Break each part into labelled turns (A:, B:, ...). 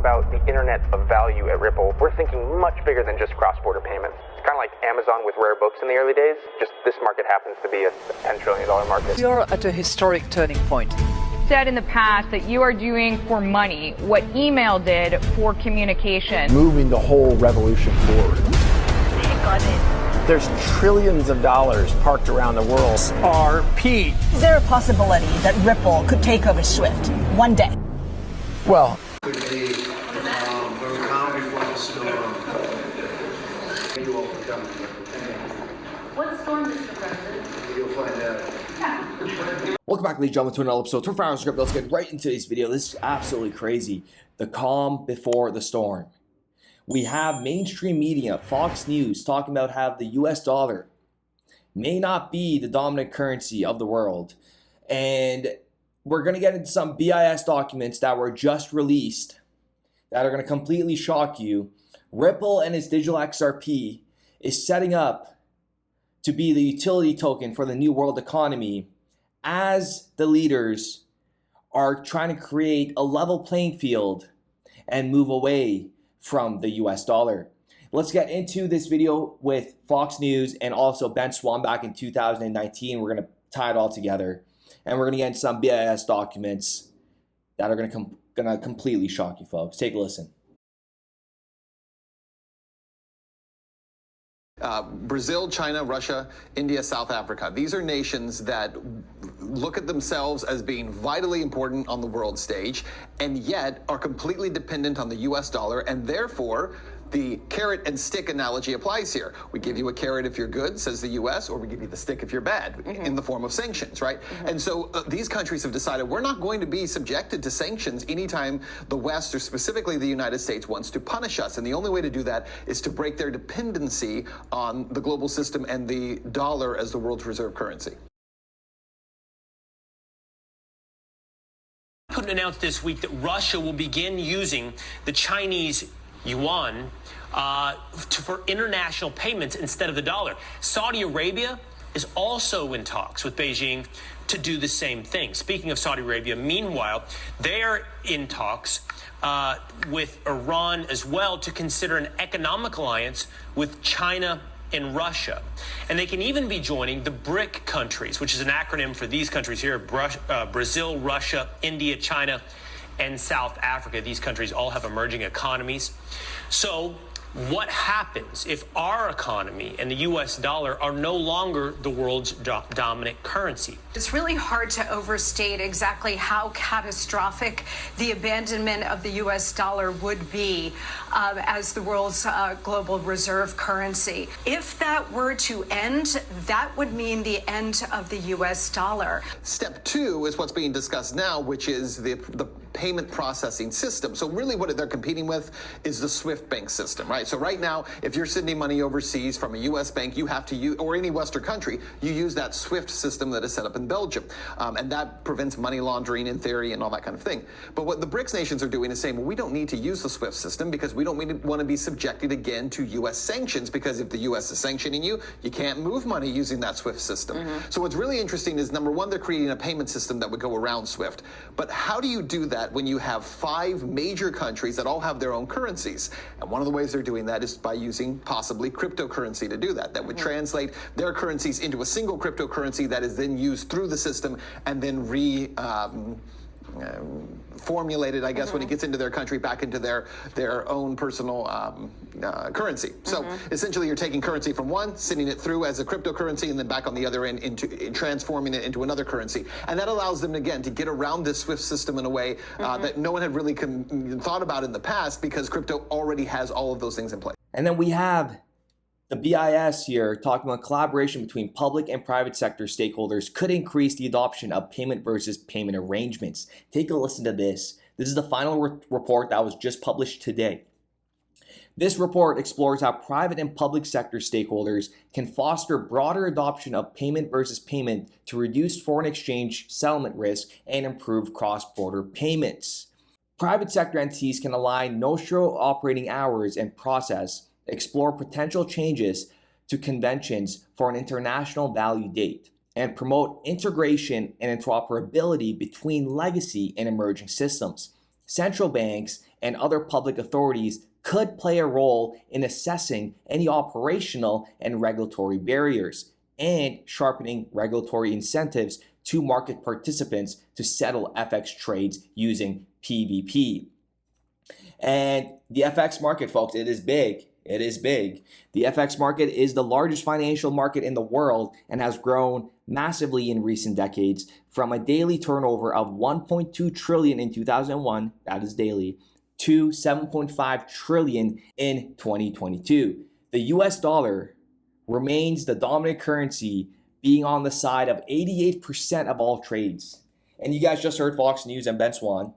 A: about the internet of value at Ripple, we're thinking much bigger than just cross-border payments. It's kind of like Amazon with rare books in the early days, just this market happens to be a $10 trillion market.
B: We are at a historic turning point.
C: Said in the past that you are doing for money what email did for communication.
D: Moving the whole revolution forward.
E: There's trillions of dollars parked around the world.
D: XRP.
F: Is there a possibility that Ripple could take over SWIFT one day?
D: Well,
G: Could be very calm before the storm. Thank you all for coming.
H: What storm, Mr. President?
G: You'll find out.
I: Welcome back, ladies and gentlemen, to another episode of 24 Hours Script. Let's get right into today's video. This is absolutely crazy. The calm before the storm. We have mainstream media, Fox News, talking about how the US dollar may not be the dominant currency of the world. And we're going to get into some BIS documents that were just released that are going to completely shock you. Ripple and its digital XRP is setting up to be the utility token for the new world economy, as the leaders are trying to create a level playing field and move away from the US dollar. Let's get into this video with Fox News and also Ben Swan back in 2019. We're going to tie it all together, and we're going to get into some BIS documents that are going to completely shock you folks. Take a listen.
J: Brazil, China, Russia, India, South Africa. These are nations that look at themselves as being vitally important on the world stage and yet are completely dependent on the US dollar, and therefore the carrot and stick analogy applies here. We give you a carrot if you're good, says the US, or we give you the stick if you're bad, in the form of sanctions, right? And so these countries have decided we're not going to be subjected to sanctions anytime the West, or specifically the United States, wants to punish us. And the only way to do that is to break their dependency on the global system and the dollar as the world's reserve currency.
K: Putin announced this week that Russia will begin using the Chinese yuan for international payments instead of the dollar. Saudi Arabia is also in talks with Beijing to do the same thing. Speaking of Saudi Arabia, meanwhile, they are in talks with Iran as well to consider an economic alliance with China and Russia. And they can even be joining the BRIC countries, which is an acronym for these countries here: Brazil, Russia, India, China, and South Africa. These countries all have emerging economies. So what happens if our economy and the US dollar are no longer the world's dominant currency?
H: It's really hard to overstate exactly how catastrophic the abandonment of the US dollar would be as the world's global reserve currency. If that were to end, that would mean the end of the US dollar.
J: Step two is what's being discussed now, which is the payment processing system. So really what they're competing with is the SWIFT bank system, right? So right now, if you're sending money overseas from a US bank, you have to use, or any Western country, you use that SWIFT system that is set up in Belgium. And that prevents money laundering in theory and all that kind of thing. But what the BRICS nations are doing is saying, well, we don't need to use the SWIFT system because we don't want to be subjected again to US sanctions, because if the US is sanctioning you, you can't move money using that SWIFT system. So what's really interesting is, number one, they're creating a payment system that would go around SWIFT. But how do you do that when you have 5 major countries that all have their own currencies? And one of the ways they're doing that is by using possibly cryptocurrency to do that. That would translate their currencies into a single cryptocurrency that is then used through the system and then formulated, I guess, when it gets into their country, back into their own personal currency. So essentially you're taking currency from one, sending it through as a cryptocurrency, and then back on the other end into transforming it into another currency. And that allows them, again, to get around this SWIFT system in a way that no one had really thought about in the past, because crypto already has all of those things in place.
I: And then we have the BIS here talking about collaboration between public and private sector stakeholders could increase the adoption of payment versus payment arrangements. Take a listen to this. This is the final report that was just published today. This report explores how private and public sector stakeholders can foster broader adoption of payment versus payment to reduce foreign exchange settlement risk and improve cross-border payments. Private sector entities can align notional operating hours and process, explore potential changes to conventions for an international value date, and promote integration and interoperability between legacy and emerging systems. Central banks and other public authorities could play a role in assessing any operational and regulatory barriers and sharpening regulatory incentives to market participants to settle FX trades using PVP. And the FX market, folks, it is big. It is big. The FX market is the largest financial market in the world and has grown massively in recent decades from a daily turnover of 1.2 trillion in 2001, that is daily, to 7.5 trillion in 2022. The US dollar remains the dominant currency, being on the side of 88% of all trades. And you guys just heard Fox News and Ben Swan.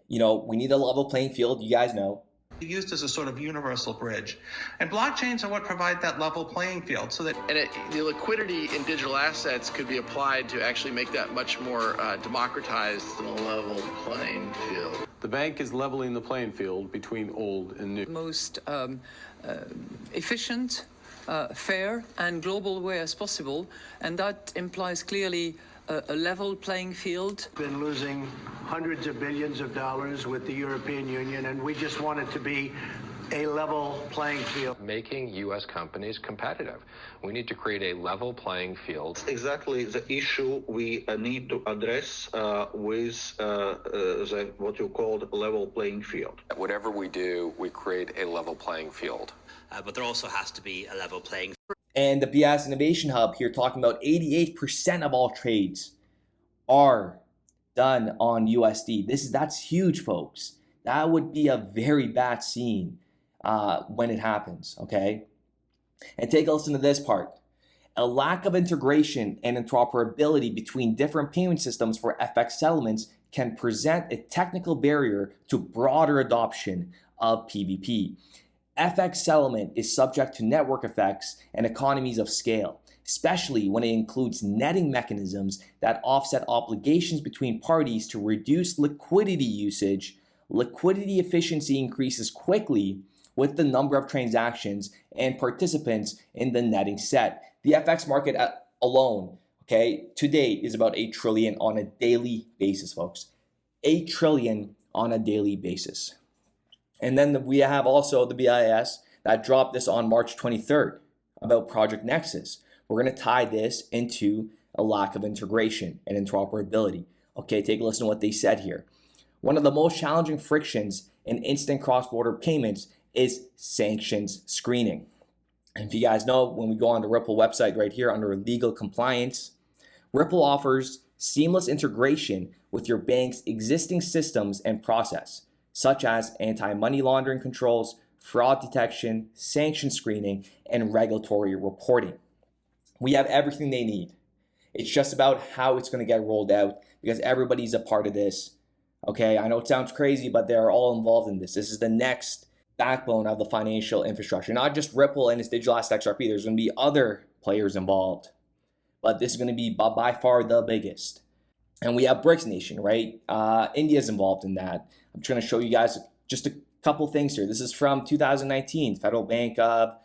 I: You know, we need a level playing field, you guys know.
L: Used as a sort of universal bridge. And blockchains are what provide that level playing field so that...
M: And the liquidity in digital assets could be applied to actually make that much more democratized.
N: A level playing field. The bank is leveling the playing field between old and new.
B: Most efficient, fair, and global way as possible, and that implies clearly a level playing field.
G: Been losing hundreds of billions of dollars with the European Union, and we just want it to be a level playing field.
O: Making U.S. companies competitive. We need to create a level playing field.
P: Exactly the issue we need to address with what you call level playing field.
O: Whatever we do, we create a level playing field.
Q: But there also has to be a level playing field.
I: And the BIS Innovation Hub here talking about 88% of all trades are done on USD. That's huge, folks. That would be a very bad scene when it happens, okay? And take a listen to this part. A lack of integration and interoperability between different payment systems for FX settlements can present a technical barrier to broader adoption of PVP. FX settlement is subject to network effects and economies of scale, especially when it includes netting mechanisms that offset obligations between parties to reduce liquidity usage. Liquidity efficiency increases quickly with the number of transactions and participants in the netting set. The FX market alone, okay, to date is about 8 trillion on a daily basis, folks. 8 trillion on a daily basis. And then we have also the BIS that dropped this on March 23rd about Project Nexus. We're going to tie this into a lack of integration and interoperability. Okay, take a listen to what they said here. One of the most challenging frictions in instant cross-border payments is sanctions screening. And if you guys know, when we go on the Ripple website right here under legal compliance, Ripple offers seamless integration with your bank's existing systems and process, such as anti-money laundering controls, fraud detection, sanction screening, and regulatory reporting. We have everything they need. It's just about how it's going to get rolled out because everybody's a part of this. Okay, I know it sounds crazy, but they're all involved in this. This is the next backbone of the financial infrastructure. Not just Ripple and its digital asset XRP. There's going to be other players involved, but this is going to be by far the biggest. And we have BRICS Nation, right? India's involved in that. I'm just going to show you guys just a couple things here. This is from 2019, Federal Bank of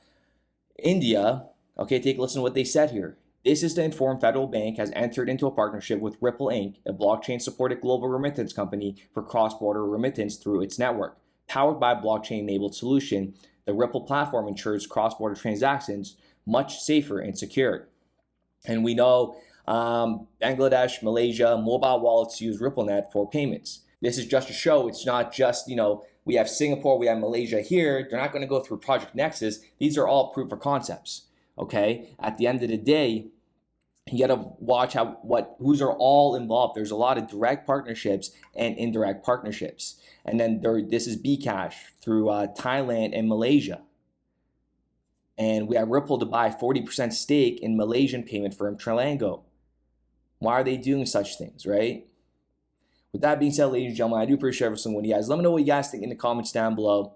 I: India. Okay, take a listen to what they said here. This is to inform Federal Bank has entered into a partnership with Ripple Inc., a blockchain-supported global remittance company for cross-border remittance through its network. Powered by a blockchain-enabled solution, the Ripple platform ensures cross-border transactions much safer and secure. And we know Bangladesh, Malaysia, mobile wallets use RippleNet for payments. This is just to show it's not just, we have Singapore, we have Malaysia here. They're not going to go through Project Nexus. These are all proof of concepts, okay? At the end of the day, you got to watch who's are all involved. There's a lot of direct partnerships and indirect partnerships. And then this is Bcash through Thailand and Malaysia. And we have Ripple to buy 40% stake in Malaysian payment firm Trilango. Why are they doing such things, right? With that being said, ladies and gentlemen, I do appreciate every single one of you guys. Let me know what you guys think in the comments down below.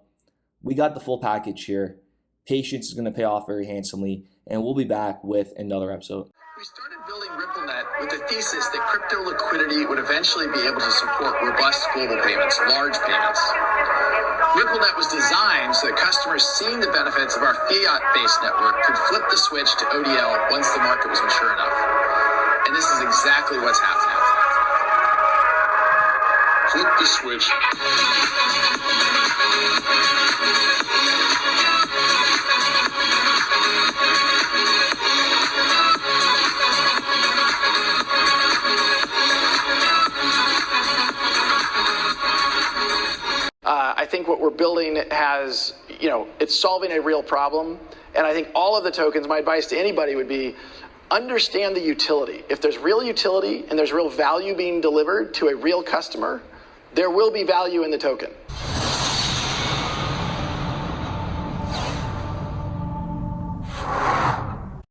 I: We got the full package here. Patience is going to pay off very handsomely, and we'll be back with another episode.
M: We started building RippleNet with the thesis that crypto liquidity would eventually be able to support robust global payments, large payments. RippleNet was designed so that customers seeing the benefits of our fiat-based network could flip the switch to ODL once the market was mature enough. And this is exactly what's happening. flip the switch.
R: I think what we're building has, it's solving a real problem. And I think all of the tokens, my advice to anybody would be, understand the utility. If there's real utility and there's real value being delivered to a real customer, there will be value in the token.